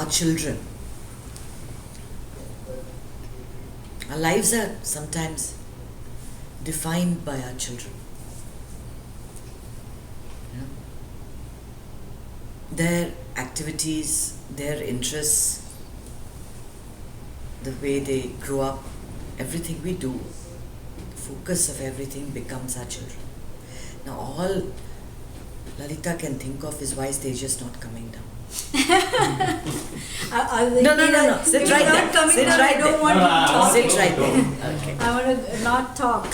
our children. Our lives are sometimes defined by our children. You know? Their activities, their interests, the way they grow up, everything we do, the focus of everything becomes our children. Now all Lalita can think of is why is Tejas not coming down. No. Sit right there. Sit right there. I don't want to talk. Sit right there. Okay. I want to not talk.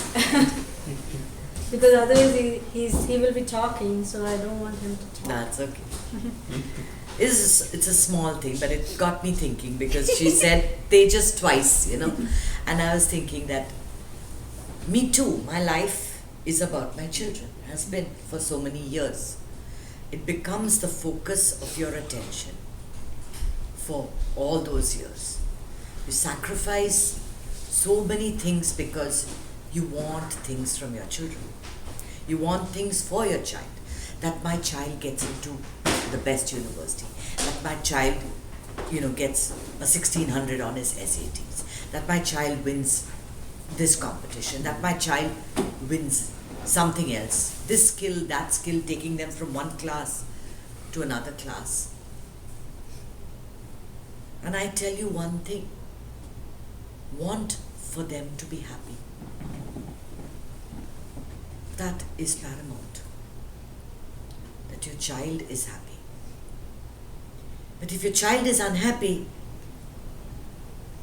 Because otherwise he will be talking, so I don't want him to talk. That's okay. It's a small thing, but it got me thinking because she said Tejas twice, you know. And I was thinking that me too, my life is about my children, has been for so many years. It becomes the focus of your attention for all those years. You sacrifice so many things because you want things from your children. You want things for your child. That my child gets into the best university. That my child, gets a 1600 on his SATs. That my child wins this competition. That my child wins something else. This skill, that skill, taking them from one class to another class. And I tell you one thing. Want for them to be happy. That is paramount. That your child is happy. But if your child is unhappy,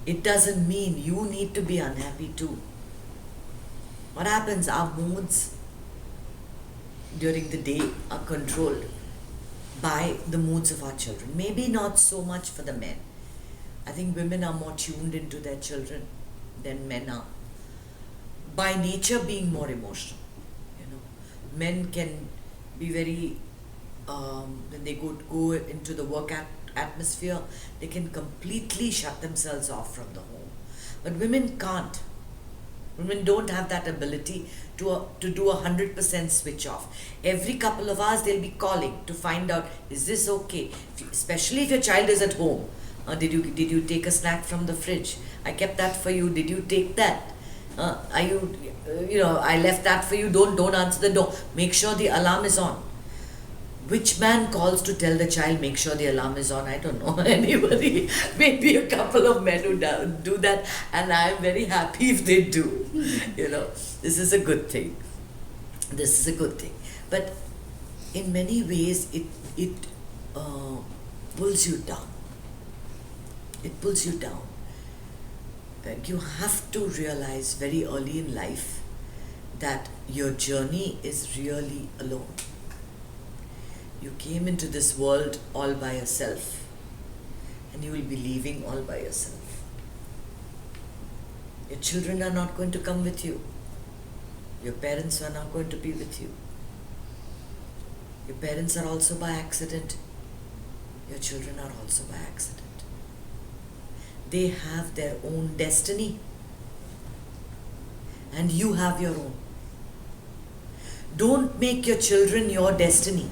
it doesn't mean you need to be unhappy too. What happens? Our moods during the day are controlled by the moods of our children. Maybe not so much for the men. I think women are more tuned into their children than men are. By nature being more emotional. Men can be very, when they go into the work atmosphere, they can completely shut themselves off from the home. But women can't. Women don't have that ability to do 100% switch off. Every couple of hours they'll be calling to find out, is this okay? Especially if your child is at home. Did you take a snack from the fridge? I kept that for you. Did you take that? I left that for you. Don't answer the door. Make sure the alarm is on. Which man calls to tell the child, make sure the alarm is on? I don't know anybody. Maybe a couple of men who do that, and I'm very happy if they do. This is a good thing. This is a good thing. But in many ways, it pulls you down. It pulls you down. You have to realize very early in life that your journey is really alone. You came into this world all by yourself, and you will be leaving all by yourself. Your children are not going to come with you. Your parents are not going to be with you. Your parents are also by accident. Your children are also by accident. They have their own destiny, and you have your own. Don't make your children your destiny.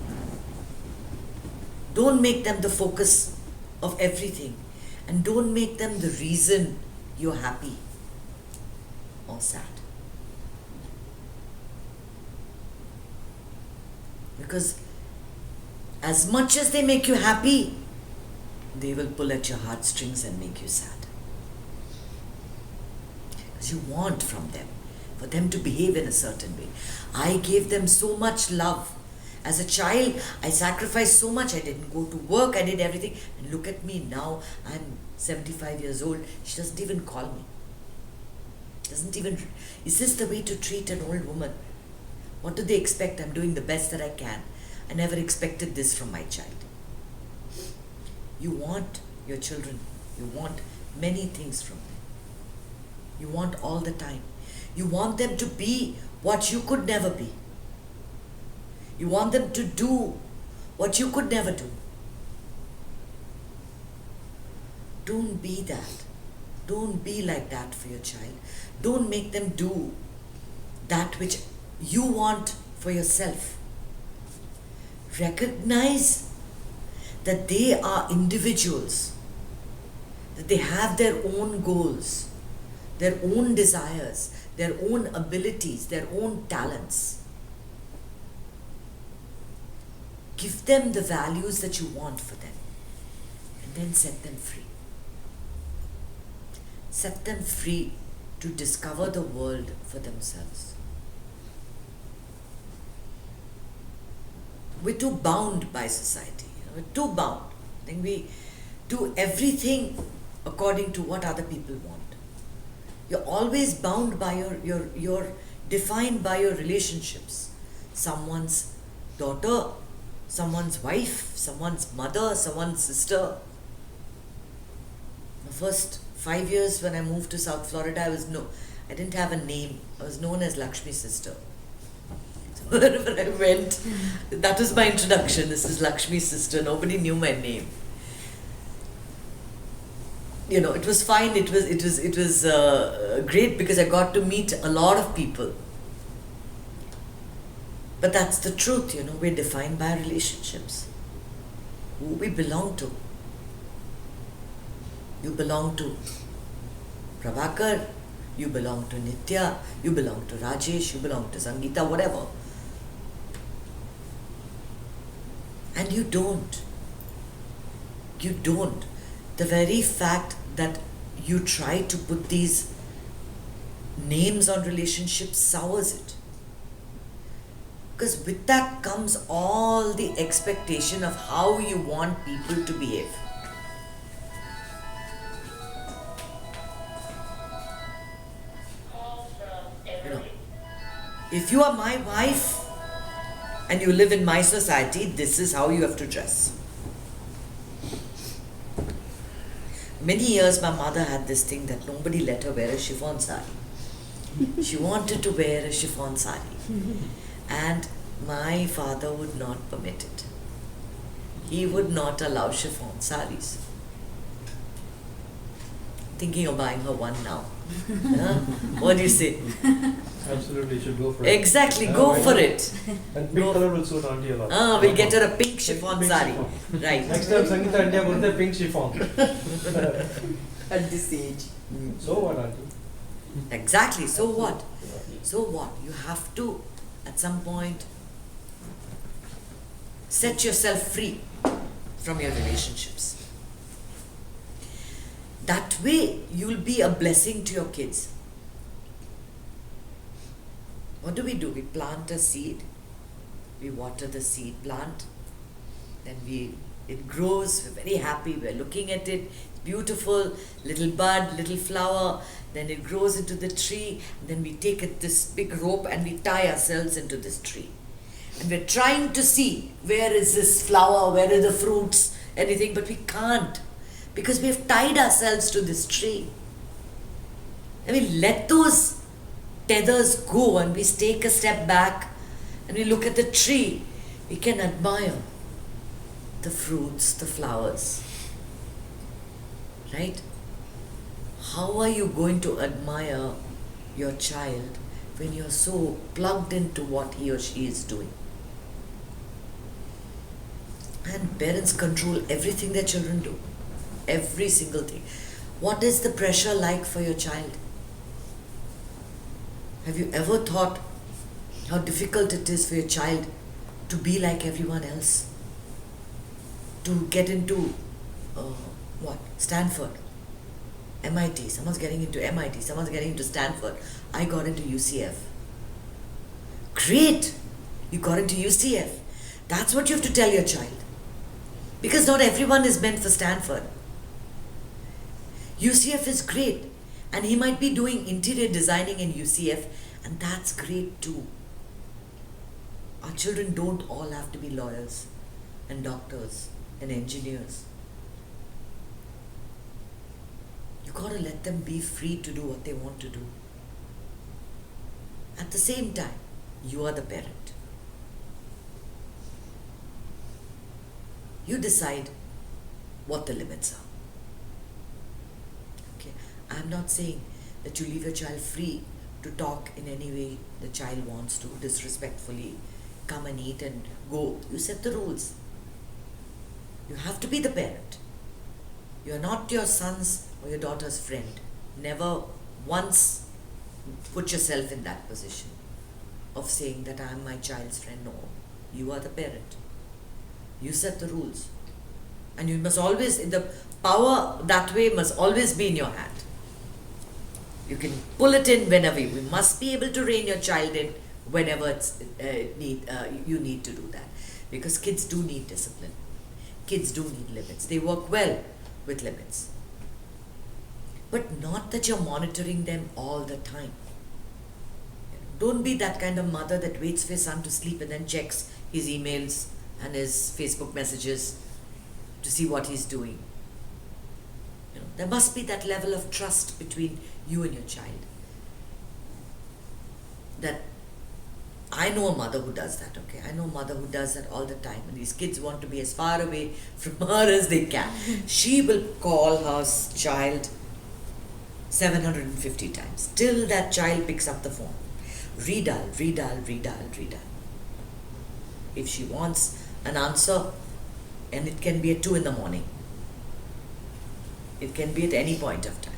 Don't make them the focus of everything, and don't make them the reason you're happy or sad. Because as much as they make you happy, they will pull at your heartstrings and make you sad. Because you want from them, for them to behave in a certain way. I gave them so much love. As a child, I sacrificed so much. I didn't go to work, I did everything. And look at me now, I'm 75 years old. She doesn't even call me. Is this the way to treat an old woman? What do they expect? I'm doing the best that I can. I never expected this from my child. You want your children. You want many things from them. You want all the time. You want them to be what you could never be. You want them to do what you could never do. Don't be that. Don't be like that for your child. Don't make them do that which you want for yourself. Recognize that they are individuals that they have their own goals, their own desires, their own abilities, their own talents. Give them the values that you want for them, and then set them free. Set them free to discover the world for themselves. We're too bound by society. We're too bound. I think we do everything according to what other people want. You're always bound by you're defined by your relationships. Someone's daughter, someone's wife, someone's mother, someone's sister. The first 5 years when I moved to South Florida, I didn't have a name. I was known as Lakshmi's sister. So wherever I went, that was my introduction. This is Lakshmi's sister. Nobody knew my name. It was fine. It was great because I got to meet a lot of people. But that's the truth. We're defined by our relationships. Who we belong to. You belong to Prabhakar, you belong to Nitya, you belong to Rajesh, you belong to Sangeeta, whatever. And you don't. You don't. The very fact that you try to put these names on relationships sours it. Because with that comes all the expectation of how you want people to behave. If you are my wife and you live in my society, this is how you have to dress. Many years my mother had this thing that nobody let her wear a chiffon sari. She wanted to wear a chiffon sari. And my father would not permit it. He would not allow chiffon saris. Thinking of buying her one now. What do you say? Absolutely, you should go for it. Exactly, go for it. And pink color will suit Auntie a lot. We'll get her a pink chiffon sari. Right. Next time Sangeeta India goes there, pink chiffon. At this age. So what, Auntie? Exactly, so what? So what? You have to, at some point, set yourself free from your relationships. That way, you'll be a blessing to your kids. What do? We plant a seed, we water the seed plant, then it grows, we're very happy, we're looking at it, it's beautiful, little bud, little flower, then it grows into the tree, and then we take this big rope and we tie ourselves into this tree. And we're trying to see where is this flower, where are the fruits, anything, but we can't. Because we have tied ourselves to this tree. Let those tethers go and we take a step back and we look at the tree. We can admire the fruits, the flowers. Right? How are you going to admire your child when you're so plugged into what he or she is doing? And parents control everything their children do. Every single thing. What is the pressure like for your child? Have you ever thought how difficult it is for your child to be like everyone else? To get into Stanford, MIT. Someone's getting into MIT, someone's getting into Stanford. I got into UCF. Great! You got into UCF. That's what you have to tell your child. Because not everyone is meant for Stanford. UCF is great, and he might be doing interior designing in UCF, and that's great too. Our children don't all have to be lawyers and doctors and engineers. You gotta let them be free to do what they want to do. At the same time, you are the parent. You decide what the limits are. Okay, I'm not saying that you leave your child free to talk in any way the child wants to, disrespectfully, come and eat and go. You set the rules. You have to be the parent. You're not your son's or your daughter's friend. Never once put yourself in that position of saying that I am my child's friend. No, you are the parent. You set the rules. And you must always, the power that way must always be in your hand. You can pull it in whenever you must be able to rein your child in whenever you need to do that. Because kids do need discipline. Kids do need limits. They work well with limits. But not that you're monitoring them all the time. Don't be that kind of mother that waits for your son to sleep and then checks his emails and his Facebook messages to see what he's doing. There must be that level of trust between you and your child. That I know a mother who does that, okay? I know a mother who does that all the time. And these kids want to be as far away from her as they can. She will call her child 750 times till that child picks up the phone. Redial. If she wants an answer, and it can be at 2 in the morning. It can be at any point of time.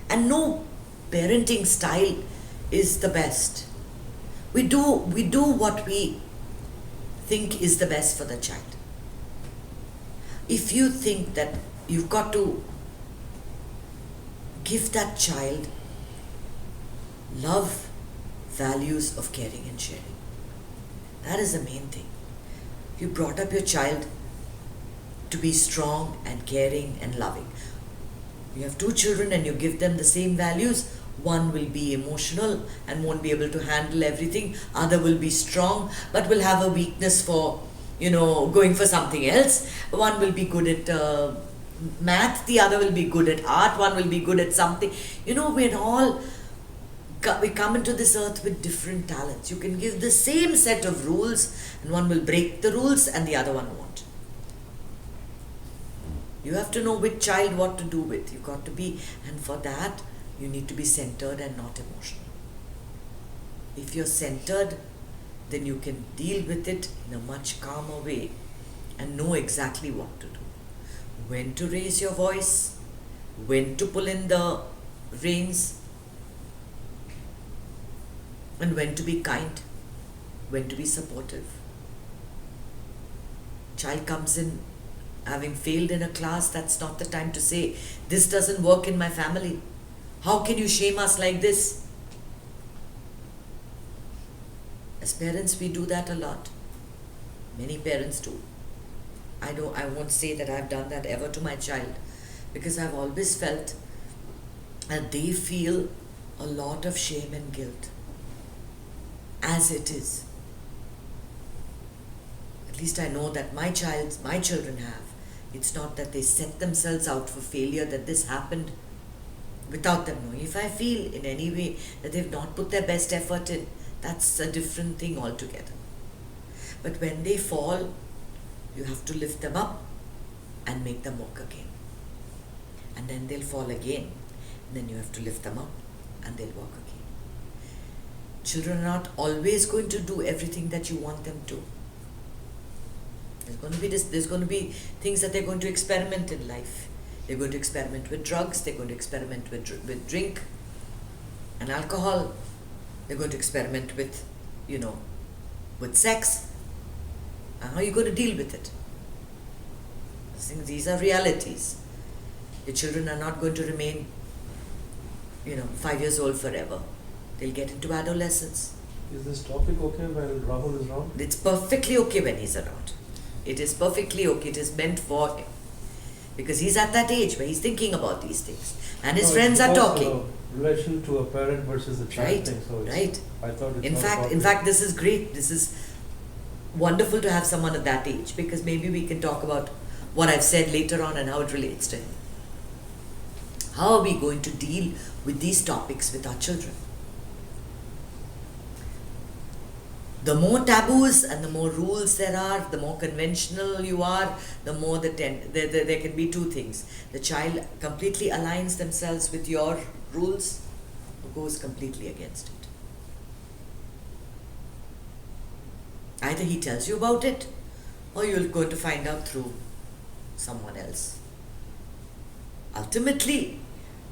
And no parenting style is the best. We do what we think is the best for the child. If you think that you've got to give that child love, values of caring and sharing, that is the main thing. If you brought up your child to be strong and caring and loving, you have 2 children and you give them the same values, one will be emotional and won't be able to handle everything, other will be strong but will have a weakness for, going for something else. One will be good at math, the other will be good at art, one will be good at something. We come into this earth with different talents. You can give the same set of rules and one will break the rules and the other one won't. You have to know which child what to do with. You've got to be, and for that you need to be centered and not emotional. If you're centered, then you can deal with it in a much calmer way and know exactly what to do. When to raise your voice, when to pull in the reins, and when to be kind, when to be supportive. Child comes in having failed in a class, that's not the time to say, this doesn't work in my family. How can you shame us like this? As parents, we do that a lot. Many parents do. I won't say that I've done that ever to my child, because I've always felt that they feel a lot of shame and guilt as it is. At least I know that my children have. It's not that they set themselves out for failure, that this happened without them knowing. If I feel in any way that they've not put their best effort in, that's a different thing altogether. But when they fall, you have to lift them up and make them walk again. And then they'll fall again. And then you have to lift them up and they'll walk again. Children are not always going to do everything that you want them to. There's going to be things that they're going to experiment in life. They're going to experiment with drugs. They're going to experiment with drink and alcohol. They're going to experiment with, with sex. And how are you going to deal with it? These are realities. Your children are not going to remain, 5 years old forever. They'll get into adolescence. Is this topic okay when Rahul is around? It's perfectly okay when he's around. It is perfectly okay. It is meant for him. Because he's at that age where he's thinking about these things. And his friends are talking. Relation to a parent versus a child Right, thing. So right. I thought it's In fact, this is great. This is wonderful to have someone at that age, because maybe we can talk about what I've said later on and how it relates to him. How are we going to deal with these topics with our children? The more taboos and the more rules there are, the more conventional you are, the more there can be 2 things. The child completely aligns themselves with your rules or goes completely against it. Either he tells you about it or you're going to find out through someone else. Ultimately,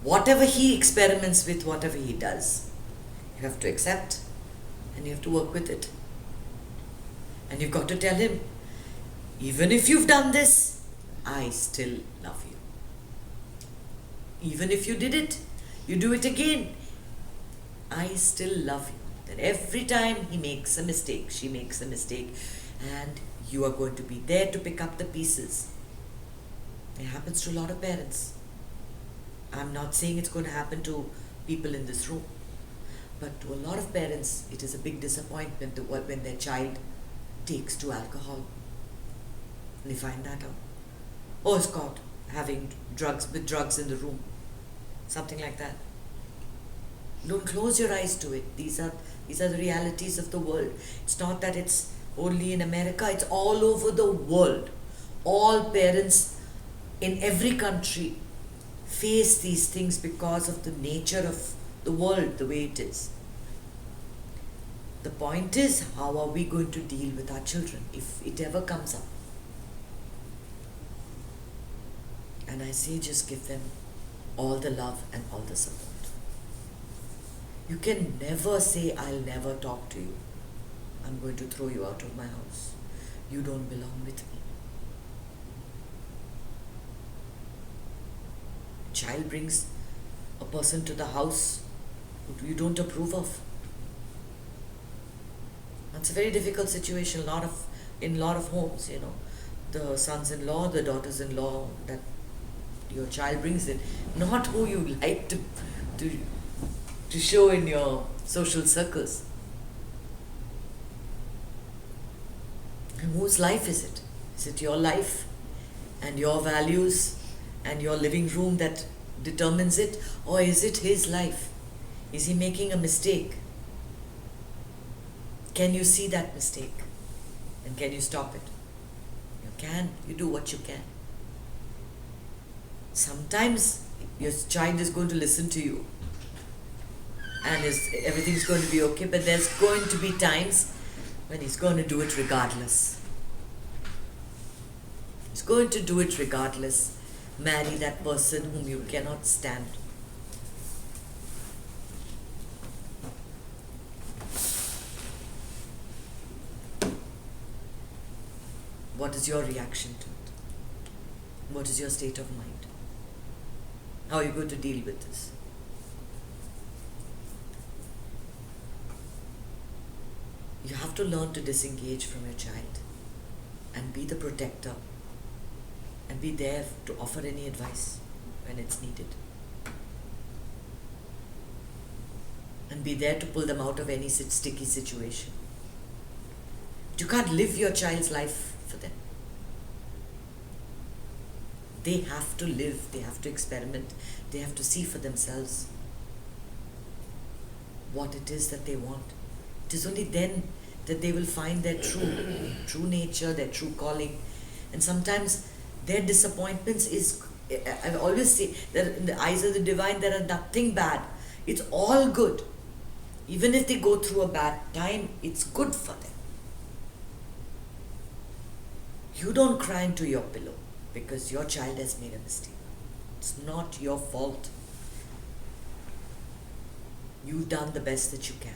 whatever he experiments with, whatever he does, you have to accept and you have to work with it. And you've got to tell him, even if you've done this, I still love you. Even if you did it, you do it again, I still love you. That every time he makes a mistake, she makes a mistake, and you are going to be there to pick up the pieces. It happens to a lot of parents. I'm not saying it's going to happen to people in this room, but to a lot of parents, it is a big disappointment when their child takes to alcohol. And they find that out. Oh, it's caught having drugs in the room. Something like that. Don't close your eyes to it. These are the realities of the world. It's not that it's only in America, it's all over the world. All parents in every country face these things because of the nature of the world, the way it is. The point is, how are we going to deal with our children if it ever comes up? And I say, just give them all the love and all the support. You can never say, I'll never talk to you. I'm going to throw you out of my house. You don't belong with me. A child brings a person to the house who you don't approve of. That's a very difficult situation. In a lot of homes, the sons-in-law, the daughters-in-law that your child brings in, not who you like to show in your social circles. And whose life is it? Is it your life and your values and your living room that determines it, or is it his life? Is he making a mistake? Can you see that mistake? And can you stop it? You can. You do what you can. Sometimes your child is going to listen to you and everything's going to be okay, but there's going to be times when he's going to do it regardless. He's going to do it regardless. Marry that person whom you cannot stand. What is your reaction to it? What is your state of mind? How are you going to deal with this? You have to learn to disengage from your child and be the protector and be there to offer any advice when it's needed. And be there to pull them out of any sticky situation. You can't live your child's life for them. They have to live, they have to experiment, they have to see for themselves what it is that they want. It is only then that they will find their true nature, their true calling. And sometimes their disappointments is, I always say that in the eyes of the divine there are nothing bad. It's all good. Even if they go through a bad time, it's good for them. You don't cry into your pillow because your child has made a mistake. It's not your fault. You've done the best that you can.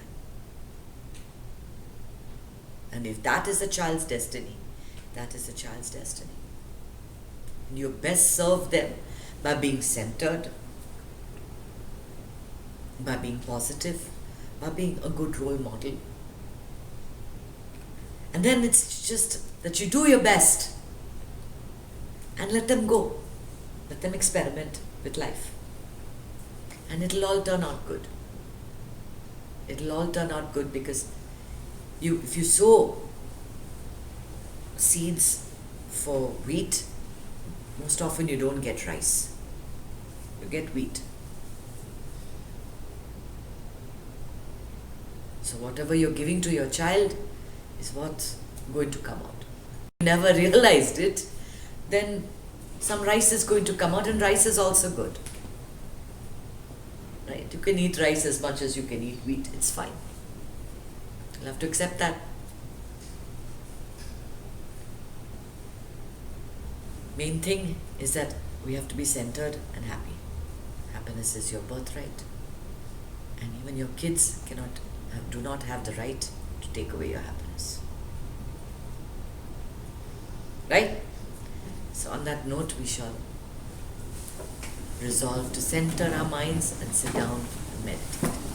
And if that is a child's destiny, that is a child's destiny. And you best serve them by being centered, by being positive, by being a good role model. And then it's just that you do your best and let them go. Let them experiment with life. And it'll all turn out good. It'll all turn out good because if you sow seeds for wheat, most often you don't get rice. You get wheat. So whatever you're giving to your child is what's going to come out. If you never realized it, then some rice is going to come out, and rice is also good. Right? You can eat rice as much as you can eat wheat. It's fine. You'll have to accept that. Main thing is that we have to be centered and happy. Happiness is your birthright, and even your kids do not have the right to take away your happiness. Right? So on that note, we shall resolve to center our minds and sit down and meditate.